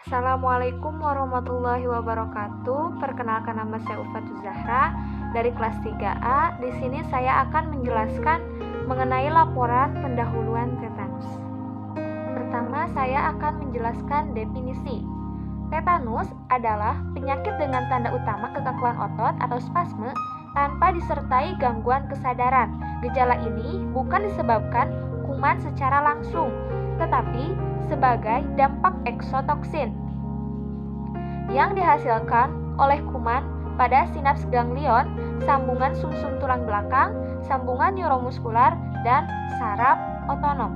Assalamualaikum warahmatullahi wabarakatuh. Perkenalkan, nama saya Ufatul Zahra dari kelas 3A. Di sini saya akan menjelaskan mengenai laporan pendahuluan tetanus. Pertama, saya akan menjelaskan definisi. Tetanus adalah penyakit dengan tanda utama kekakuan otot atau spasme tanpa disertai gangguan kesadaran. Gejala ini bukan disebabkan kuman secara langsung, tetapi sebagai dampak eksotoksin yang dihasilkan oleh kuman pada sinaps ganglion, sambungan sumsum tulang belakang, sambungan neuromuskular, dan saraf otonom.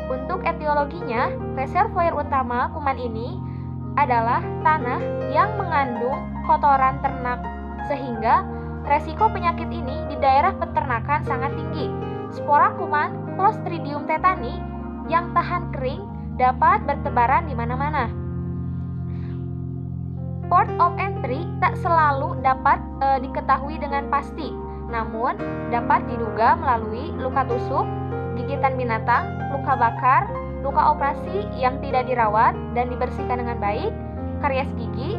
Untuk etiologinya, reservoir utama kuman ini adalah tanah yang mengandung kotoran ternak, sehingga resiko penyakit ini di daerah peternakan sangat tinggi. Spora kuman Clostridium tetani yang tahan kering dapat bertebaran di mana-mana. Port of entry tak selalu dapat diketahui dengan pasti, namun dapat diduga melalui luka tusuk, gigitan binatang, luka bakar, luka operasi yang tidak dirawat dan dibersihkan dengan baik, karies gigi,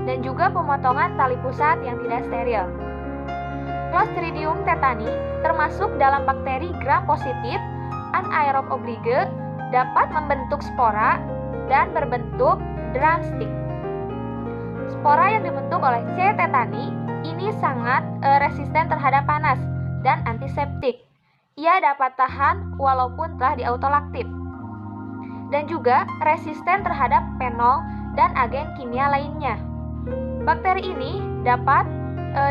dan juga pemotongan tali pusat yang tidak steril. Clostridium tetani termasuk dalam bakteri gram positif anaerob oblige, dapat membentuk spora dan berbentuk drumstick. Spora yang dibentuk oleh C. tetani ini sangat resisten terhadap panas dan antiseptik. Ia dapat tahan walaupun telah diautolaktif. Dan juga resisten terhadap fenol dan agen kimia lainnya. Bakteri ini dapat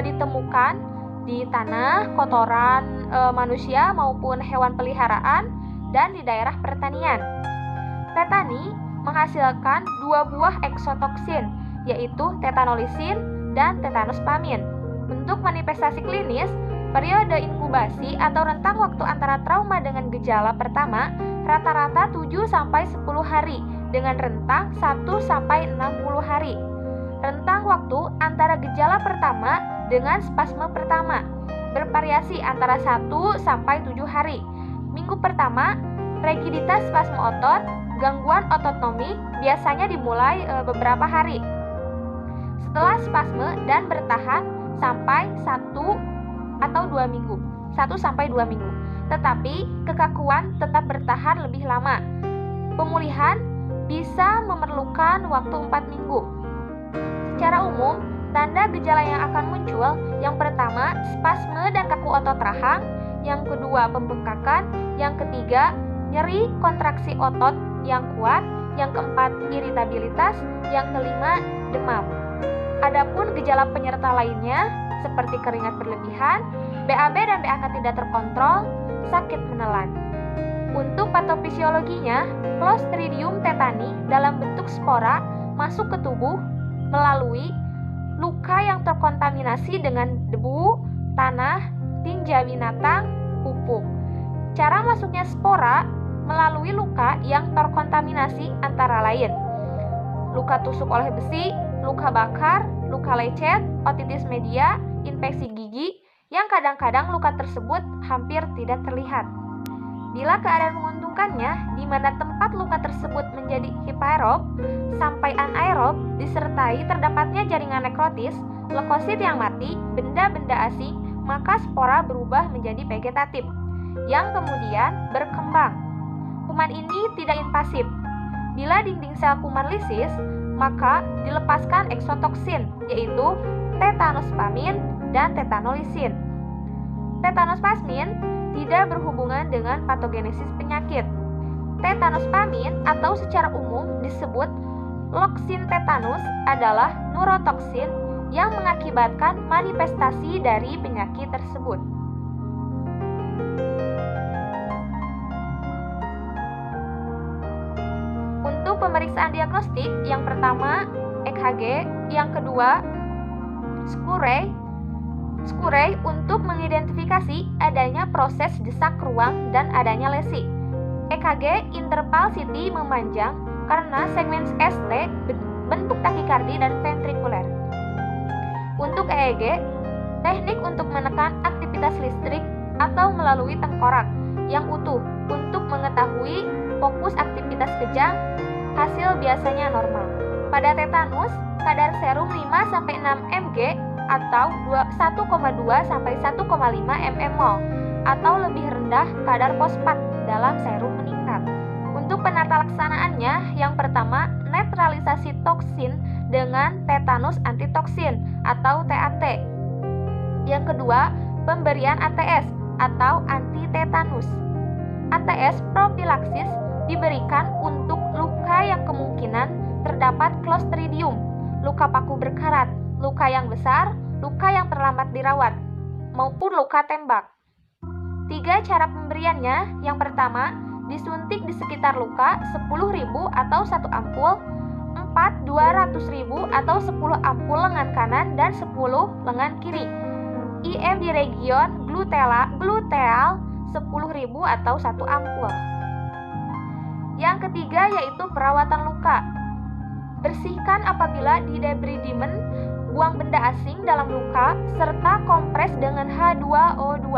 ditemukan di tanah, kotoran manusia maupun hewan peliharaan, dan di daerah pertanian. Tetani menghasilkan dua buah eksotoksin, yaitu tetanolisin dan tetanospamine. Untuk manifestasi klinis, periode inkubasi atau rentang waktu antara trauma dengan gejala pertama rata-rata 7-10 hari dengan rentang 1-60 hari. Rentang waktu antara gejala pertama dengan spasme pertama bervariasi antara 1-7 hari. Minggu pertama, rigiditas spasme otot, gangguan otonomik biasanya dimulai beberapa hari setelah spasme dan bertahan sampai 1-2 minggu. Tetapi kekakuan tetap bertahan lebih lama. Pemulihan bisa memerlukan waktu 4 minggu. Secara umum, tanda gejala yang akan muncul, yang pertama spasme dan kaku otot rahang, yang kedua pembengkakan, yang ketiga nyeri kontraksi otot yang kuat, yang keempat iritabilitas, yang kelima demam. Adapun gejala penyerta lainnya seperti keringat berlebihan, BAB dan BAK tidak terkontrol, sakit menelan. Untuk patofisiologinya, Clostridium tetani dalam bentuk spora masuk ke tubuh melalui luka yang terkontaminasi dengan debu, tanah, tinja binatang, pupuk. Cara masuknya spora melalui luka yang terkontaminasi antara lain luka tusuk oleh besi, luka bakar, luka lecet, otitis media, infeksi gigi, yang kadang-kadang luka tersebut hampir tidak terlihat. Bila keadaan menguntungkannya, di mana tempat luka tersebut menjadi hiperob sampai anaerob, disertai terdapatnya jaringan nekrotis, leukosit yang mati, benda-benda asing, maka spora berubah menjadi vegetatif, yang kemudian berkembang. Kuman ini tidak invasif. Bila dinding sel kuman lisis, maka dilepaskan eksotoksin, yaitu tetanospamine dan tetanolisin. Tetanospamine tidak berhubungan dengan patogenesis penyakit. Tetanospamine atau secara umum disebut loksin tetanus adalah neurotoksin yang mengakibatkan manifestasi dari penyakit tersebut. Untuk pemeriksaan diagnostik, yang pertama EKG, yang kedua Scurey untuk mengidentifikasi adanya proses desak ruang dan adanya lesi. EKG interval CT memanjang karena segmen ST bentuk takikardi dan ventrikuler. Untuk EEG, teknik untuk menekan aktivitas listrik atau melalui tengkorak yang utuh untuk mengetahui fokus aktivitas kejang, hasil biasanya normal. Pada tetanus, kadar serum 5-6 mg atau 1,2-1,5 mmol atau lebih rendah kadar fosfat dalam serum meningkat. Untuk penata laksanaannya, yang pertama, netralisasi toksin dengan tetanus antitoksin atau TAT. Yang kedua, pemberian ATS atau anti-tetanus. ATS propilaksis diberikan untuk luka yang kemungkinan terdapat Clostridium, luka paku berkarat, luka yang besar, luka yang terlambat dirawat, maupun luka tembak. 3 cara pemberiannya. Yang pertama, disuntik di sekitar luka 10.000 atau 1 ampul, 4 200.000 atau 10 ampul lengan kanan dan 10 lengan kiri. IM di region gluteal 10.000 atau 1 ampul. Yang ketiga yaitu perawatan luka. Bersihkan apabila di debridement, buang benda asing dalam luka, serta kompres dengan H2O2.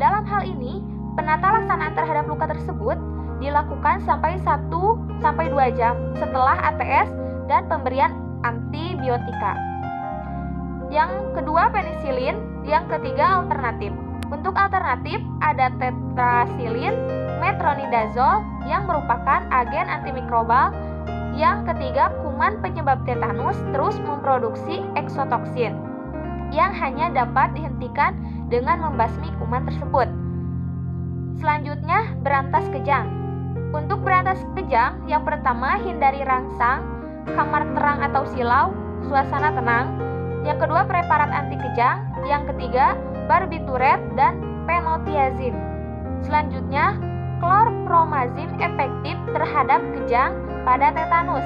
Dalam hal ini, penata laksanaan terhadap luka tersebut dilakukan sampai 1-2 jam setelah ATS dan pemberian antibiotika. Yang kedua penisilin, yang ketiga alternatif. Untuk alternatif ada tetrasilin, metronidazol yang merupakan agen antimikrobal. Yang ketiga kuman penyebab tetanus terus memproduksi eksotoksin yang hanya dapat dihentikan dengan membasmi kuman tersebut. Selanjutnya, berantas kejang. Untuk berantas kejang, yang pertama hindari rangsang, kamar terang atau silau, suasana tenang. Yang kedua, preparat anti kejang. Yang ketiga, barbiturat dan penotiazim. Selanjutnya, chlorpromazim efektif terhadap kejang pada tetanus.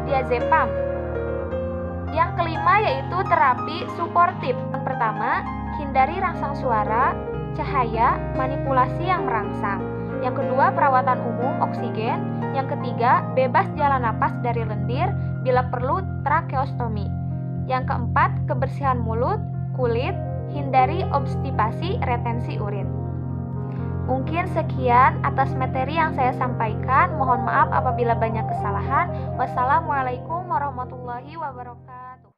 Diazepam. Yang kelima yaitu terapi suportif. Yang pertama, hindari rangsang suara, cahaya, manipulasi yang merangsang. Yang kedua, perawatan umum oksigen. Yang ketiga, bebas jalan napas dari lendir, bila perlu tracheostomi. Yang keempat, kebersihan mulut, kulit, hindari obstipasi, retensi urin. Mungkin sekian atas materi yang saya sampaikan. Mohon maaf apabila banyak kesalahan. Wassalamualaikum warahmatullahi wabarakatuh.